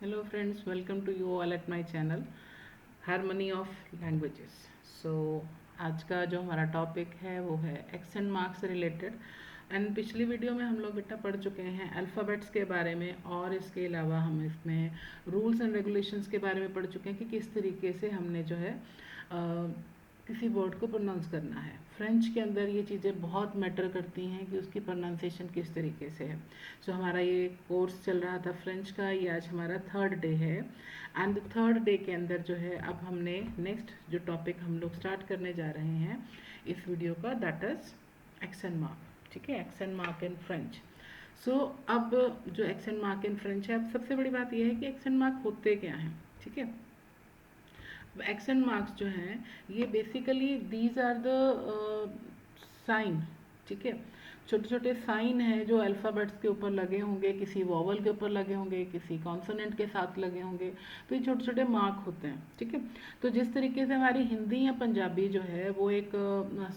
Hello friends, welcome to you all at my channel Harmony of Languages. So आज का जो हमारा topic है वो है एक्सेंट मार्क्स से रिलेटेड। एंड पिछली वीडियो में हम लोग बेटा पढ़ चुके हैं अल्फ़ाबेट्स के बारे में, और इसके अलावा हम इसमें रूल्स एंड रेगुलेशंस के बारे में पढ़ चुके हैं कि किस तरीके से हमने जो है किसी वर्ड को प्रोनाउंस करना है। फ्रेंच के अंदर ये चीज़ें बहुत मैटर करती हैं कि उसकी प्रोनाउंसिएशन किस तरीके से है। सो हमारा ये कोर्स चल रहा था फ्रेंच का, ये आज हमारा थर्ड डे है। एंड थर्ड डे के अंदर जो है अब हमने नेक्स्ट जो टॉपिक हम लोग स्टार्ट करने जा रहे हैं इस वीडियो का, दैट इज़ एक्सेंट मार्क। ठीक है, एक्सेंट मार्क इन फ्रेंच। सो अब जो एक्सेंट मार्क इन फ्रेंच है, अब सबसे बड़ी बात यह है कि एक्सेंट मार्क होते क्या हैं। ठीक है, एक्सेंट मार्क्स जो हैं ये basically these are the sign. ठीक है, छोटे छोटे साइन हैं जो अल्फ़ाबेट्स के ऊपर लगे होंगे, किसी वॉवल के ऊपर लगे होंगे, किसी कॉन्सोनेंट के साथ लगे होंगे। तो ये छोटे छोटे मार्क होते हैं। ठीक है, तो जिस तरीके से हमारी हिंदी या पंजाबी जो है वो एक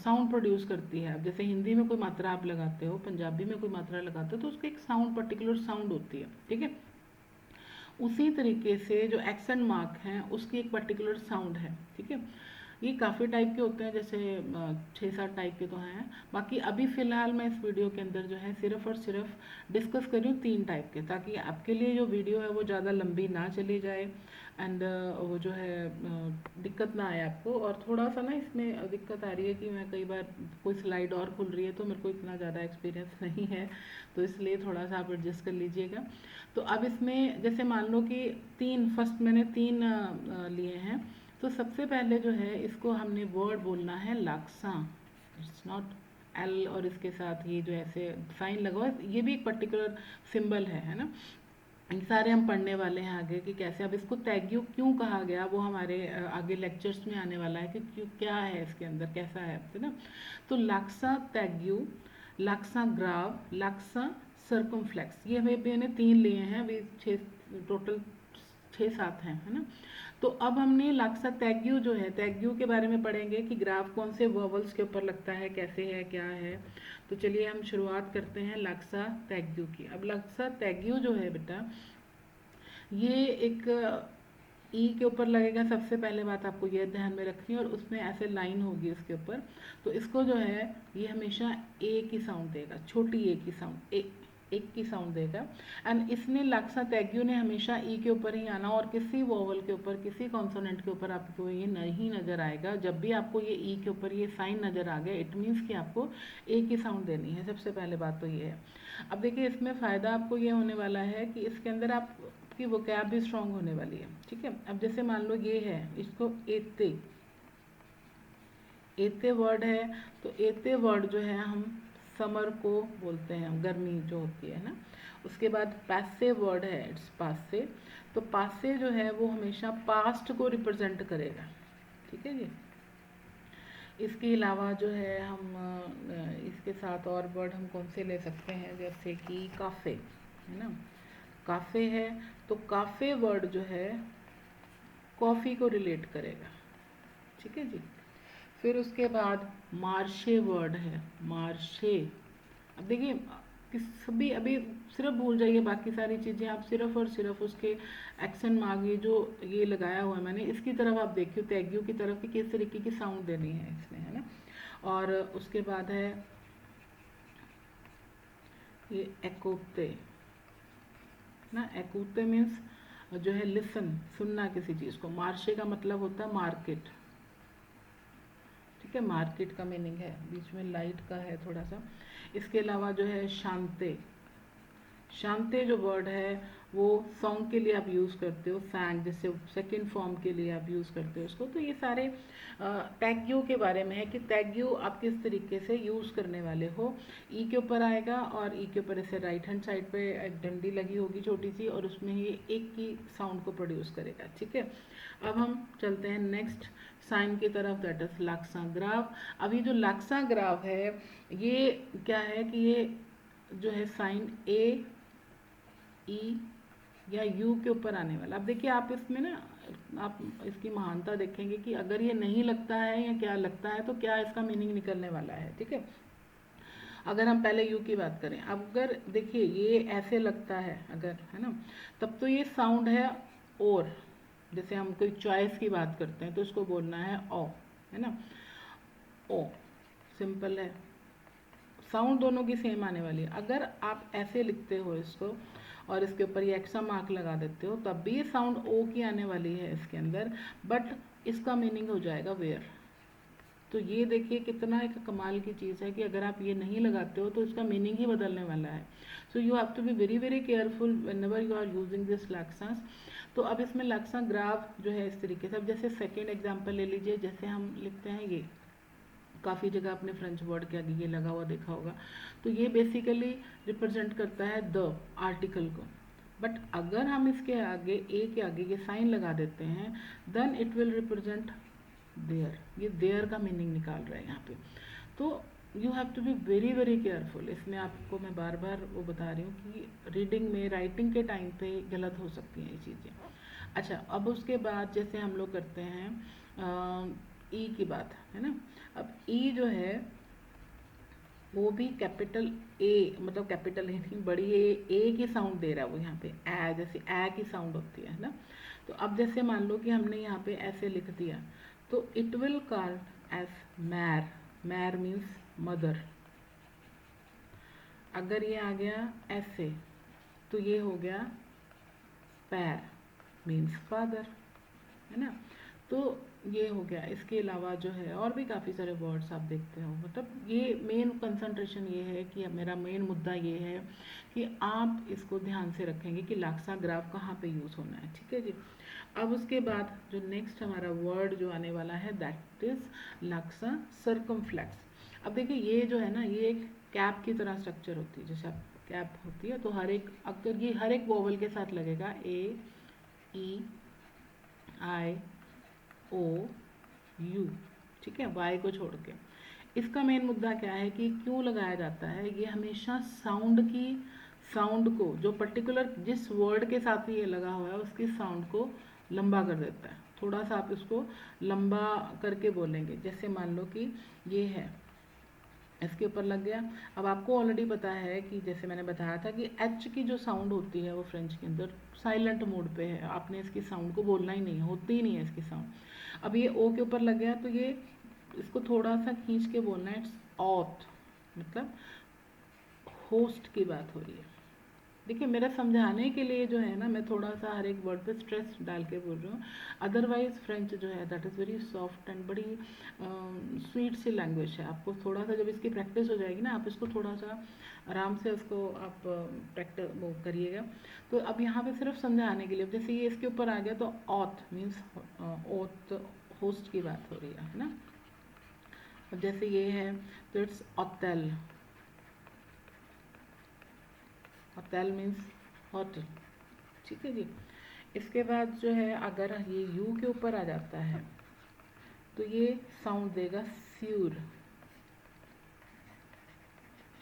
साउंड प्रोड्यूस करती है। अब जैसे हिंदी में कोई मात्रा आप लगाते हो, पंजाबी में कोई मात्रा लगाते हो, तो उसकी एक साउंड, पर्टिकुलर साउंड होती है। ठीक है, उसी तरीके से जो एक्सेंट मार्क हैं उसकी एक पर्टिकुलर साउंड है। ठीक है, ये काफ़ी टाइप के होते हैं, जैसे 6-7 टाइप के तो हैं। बाकी अभी फ़िलहाल मैं इस वीडियो के अंदर जो है सिर्फ और सिर्फ डिस्कस कर रही हूँ 3 टाइप के, ताकि आपके लिए जो वीडियो है वो ज़्यादा लंबी ना चली जाए एंड वो जो है दिक्कत ना आए आपको। और थोड़ा सा ना इसमें दिक्कत आ रही है कि मैं कई बार कोई स्लाइड और खुल रही है तो मेरे को इतना ज़्यादा एक्सपीरियंस नहीं है, तो इसलिए थोड़ा सा आप एडजस्ट कर लीजिएगा। तो अब इसमें जैसे मान लो कि फर्स्ट मैंने 3 लिए हैं। तो सबसे पहले जो है इसको हमने वर्ड बोलना है लाक्सा। इट्स नॉट एल और इसके साथ ये जो ऐसे साइन लगा हुआ है, ये भी एक पर्टिकुलर सिंबल है ना। ये सारे हम पढ़ने वाले हैं आगे कि कैसे। अब इसको तैग्यू क्यों कहा गया वो हमारे आगे लेक्चर्स में आने वाला है कि क्यों, क्या है इसके अंदर, कैसा है ना। तो लाक्सा तैग्यू, लाक्सा ग्राव, लाक्सा सर्कमफ्लेक्स, ये हमें मैंने 3 लिए हैं अभी, 6 टोटल, 6-7 हैं, है ना। तो अब हमने लाक्सा तैग्यू जो है, तैग्यू के बारे में पढ़ेंगे कि ग्राफ कौन से वर्बल्स के ऊपर लगता है, कैसे है, क्या है। तो चलिए हम शुरुआत करते हैं लाक्सा तैग्यू की। अब लाक्सा तैग्यू जो है बेटा, ये एक ई के ऊपर लगेगा। सबसे पहले बात आपको ये ध्यान में रखनी है, और उसमें ऐसे लाइन होगी इसके ऊपर। तो इसको जो है ये हमेशा ए की साउंड देगा, छोटी ए की साउंड, एक की साउंड देगा। एंड इसने लाक्सा तैग्यू ने हमेशा ई के ऊपर ही आना, और किसी वोवल के ऊपर, किसी कॉन्सोनेंट के ऊपर आपको ये नहीं नज़र आएगा। जब भी आपको ये ई के ऊपर ये साइन नज़र आ गया, इट मीन्स कि आपको ए की साउंड देनी है। सबसे पहले बात तो ये है। अब देखिए इसमें फ़ायदा आपको ये होने वाला है कि इसके अंदर आपकी वोकैब भी स्ट्रांग होने वाली है। ठीक है, अब जैसे मान लो ये है, इसको एते, एते वर्ड है। तो एते वर्ड जो है हम समर को बोलते हैं, गर्मी जो होती है ना। उसके बाद पासे वर्ड है, इट्स पासे। तो पासे जो है वो हमेशा पास्ट को रिप्रेजेंट करेगा। ठीक है जी। इसके अलावा जो है हम इसके साथ और वर्ड हम कौन से ले सकते हैं, जैसे कि काफ़े, है ना। काफ़े है तो काफ़े वर्ड जो है कॉफ़ी को रिलेट करेगा। ठीक है जी। फिर उसके बाद मार्शे वर्ड है, मार्शे। अब देखिए सभी अभी सिर्फ भूल जाइए, बाकी सारी चीज़ें आप सिर्फ और सिर्फ उसके एक्सेंट मार्क, ये जो ये लगाया हुआ है मैंने, इसकी तरफ आप देखिए, तैग्यू की तरफ कि किस तरीके की साउंड देनी है इसमें, है ना। और उसके बाद है ये एकोते ना। एकोते मीन्स जो है लिसन, सुनना किसी चीज़ को। मार्शे का मतलब होता है मार्केट। ठीक है, मार्केट का मीनिंग है, बीच में लाइट का है थोड़ा सा। इसके अलावा जो है शांते, शांते जो वर्ड है वो सॉन्ग के लिए आप यूज़ करते हो, सैंग जैसे सेकंड फॉर्म के लिए आप यूज़ करते हो उसको। तो ये सारे टैग्यू के बारे में है कि टैग्यू आप किस तरीके से यूज़ करने वाले हो। ई के ऊपर आएगा, और ई के ऊपर ऐसे राइट हैंड साइड पे एक डंडी लगी होगी छोटी सी, और उसमें ये एक की साउंड को प्रोड्यूस करेगा। ठीक है, अब हम चलते हैं नेक्स्ट साइन की तरफ, दैट इज लाक्सा ग्राफ। अब ये जो लाक्सा ग्राफ है ये क्या है कि ये जो है साइन ए, ई या यू के ऊपर आने वाला। अब देखिए आप इसमें ना, आप इसकी महानता देखेंगे कि अगर ये नहीं लगता है या क्या लगता है तो क्या इसका मीनिंग निकलने वाला है। ठीक है, अगर हम पहले यू की बात करें, अगर देखिए ये ऐसे लगता है अगर, है ना, तब तो ये साउंड है और। जैसे हम कोई चॉइस की बात करते हैं तो इसको बोलना है ओ, है ना, ओ, सिंपल है, साउंड दोनों की सेम आने वाली है। अगर आप ऐसे लिखते हो इसको और इसके ऊपर ये एक्स्ट्रा मार्क लगा देते हो तब भी ये साउंड ओ की आने वाली है इसके अंदर, बट इसका मीनिंग हो जाएगा वेयर। तो ये देखिए कितना एक कमाल की चीज़ है कि अगर आप ये नहीं लगाते हो तो इसका मीनिंग ही बदलने वाला है। So you have to be very very careful whenever you are using this Lexus. तो अब इसमें लैक्सा ग्राफ जो है इस तरीके से, अब जैसे सेकेंड एग्जाम्पल ले लीजिए, जैसे हम लिखते हैं ये, काफ़ी जगह आपने फ्रेंच वर्ड के आगे ये लगा हुआ देखा होगा, तो ये बेसिकली रिप्रेजेंट करता है द आर्टिकल को। बट अगर हम इसके आगे ए के आगे ये साइन लगा देते हैं then it will represent there, ये देयर का मीनिंग निकाल रहा है यहाँ पे। तो you have to be very very careful. इसमें आपको मैं बार बार वो बता रही हूँ कि रीडिंग में, राइटिंग के टाइम पे गलत हो सकती हैं ये चीज़ें। अच्छा, अब उसके बाद जैसे हम लोग करते हैं ई की बात, है ना। अब ई जो है वो भी कैपिटल ए, मतलब कैपिटल ए नहीं, बड़ी ए की साउंड दे रहा है वो यहाँ पे, ए, जैसे ए की साउंड होती है ना। तो अब जैसे मान लो कि हमने यहाँ पे ऐसे लिख दिया तो इट विल कॉल एज मैर, मैर मीन्स मदर। अगर ये आ गया ऐसे तो ये हो गया पैर मीन्स फादर, है ना। तो ये हो गया। इसके अलावा जो है और भी काफ़ी सारे वर्ड्स आप देखते हो, मतलब ये मेन कंसंट्रेशन ये है कि मेरा मेन मुद्दा ये है कि आप इसको ध्यान से रखेंगे कि लैक्सा ग्राफ कहाँ पे यूज़ होना है, ठीक है जी। अब उसके बाद जो नेक्स्ट हमारा वर्ड जो आने वाला है दैट इज लैक्सा सर्कमफ्लेक्स। अब देखिए ये जो है ना, ये एक कैप की तरह स्ट्रक्चर होती है, जैसे आप कैप होती है तो हर एक, अगर ये हर एक वोवल के साथ लगेगा, ए, ई, आई, ओ, यू, ठीक है, वाई को छोड़ के। इसका मेन मुद्दा क्या है कि क्यों लगाया जाता है, ये हमेशा साउंड को जो पर्टिकुलर जिस वर्ड के साथ ये लगा हुआ है उसकी साउंड को लंबा कर देता है। थोड़ा सा आप इसको लंबा करके बोलेंगे, जैसे मान लो कि ये है, इसके ऊपर लग गया। अब आपको ऑलरेडी पता है कि जैसे मैंने बताया था कि एच की जो साउंड होती है वो फ्रेंच के अंदर साइलेंट मोड पे है, आपने इसकी साउंड को बोलना ही नहीं है, होती ही नहीं है इसकी साउंड। अब ये ओ के ऊपर लग गया तो ये इसको थोड़ा सा खींच के बोलना है, इट्स ऑथ, मतलब होस्ट की बात हो रही है। देखिए मेरा समझाने के लिए जो है ना, मैं थोड़ा सा हर एक वर्ड पे स्ट्रेस डाल के बोल रही हूँ। अदरवाइज फ्रेंच जो है that is very soft and बड़ी स्वीट सी लैंग्वेज है। आपको थोड़ा सा जब इसकी प्रैक्टिस हो जाएगी ना, आप इसको थोड़ा सा आराम से उसको आप प्रैक्टिस वो करिएगा। तो अब यहाँ पे सिर्फ समझाने के लिए, जैसे ये इसके ऊपर आ गया तो ऑथ मीन्स ओथ, होस्ट की बात हो रही है ना। अब जैसे ये है तो इट्स ऑथेल, होटल मीन्स होटल, ठीक है जी। इसके बाद जो है अगर ये यू के ऊपर आ जाता है तो ये साउंड देगा स्यूर,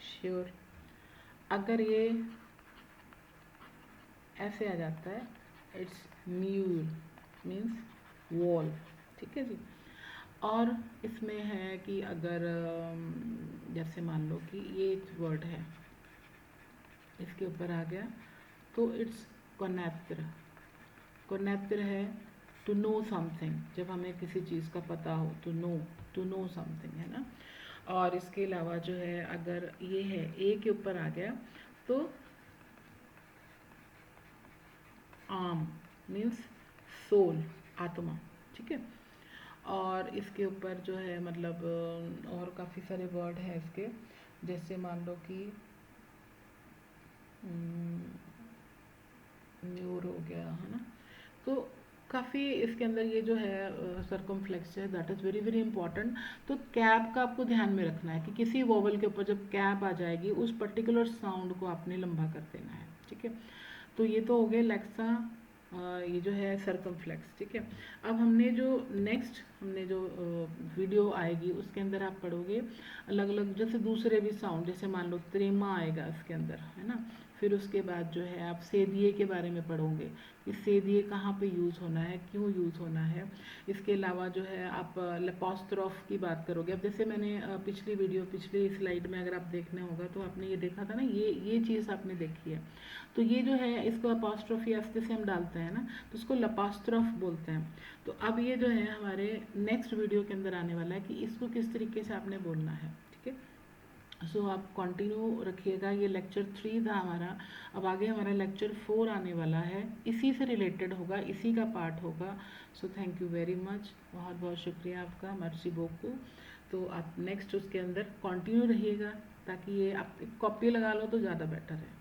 श्योर। अगर ये ऐसे आ जाता है इट्स म्यूर मीन्स वॉल, ठीक है जी। और इसमें है कि अगर जैसे मान लो कि ये वर्ड है, इसके ऊपर आ गया तो इट्स कनेप्त्र, कनेप्त्र है टू नो समथिंग, जब हमें किसी चीज़ का पता हो, टू नो समथिंग, है ना। और इसके अलावा जो है अगर ये है ए के ऊपर आ गया तो आम मीन्स सोल, आत्मा, ठीक है। और इसके ऊपर जो है मतलब और काफ़ी सारे वर्ड हैं इसके, जैसे मान लो कि न्यूर हो गया, है ना। तो काफ़ी इसके अंदर ये जो है सर्कमफ्लेक्स है that is very very important. तो कैप का आपको ध्यान में रखना है कि किसी वोवल के ऊपर जब कैप आ जाएगी उस पर्टिकुलर साउंड को आपने लंबा कर देना है, ठीक है। तो ये तो हो गया लेक्सा, ये जो है सर्कमफ्लेक्स, ठीक है। अब हमने जो वीडियो आएगी उसके अंदर आप पढ़ोगे अलग अलग, जैसे दूसरे भी साउंड, जैसे मान लो त्रेमा आएगा इसके अंदर, है ना, फिर उसके बाद जो है आप सेदिए के बारे में पढ़ोगे कि सेदिए कहाँ पे यूज़ होना है, क्यों यूज़ होना है। इसके अलावा जो है आप लेपोस्ट्रोफ की बात करोगे। अब जैसे मैंने पिछली स्लाइड में अगर आप देखने होगा तो आपने ये देखा था ना, ये चीज़ आपने देखी है। तो ये जो है इसको अपोस्ट्रोफी एस जैसे हम डालते हैं ना, तो उसको लपास्ट्रोफ बोलते हैं। तो अब ये जो है हमारे नेक्स्ट वीडियो के अंदर आने वाला है कि इसको किस तरीके से आपने बोलना है, ठीक है। सो आप कंटिन्यू रखिएगा। ये लेक्चर 3 था हमारा। अब आगे हमारा लेक्चर 4 आने वाला है, इसी से रिलेटेड होगा, इसी का पार्ट होगा। So thank you very much, बहुत बहुत शुक्रिया आपका, मर्सी बोकू। तो आप नेक्स्ट उसके अंदर कंटिन्यू रहिएगा, ताकि ये आप कॉपी लगा लो तो ज़्यादा बेटर है।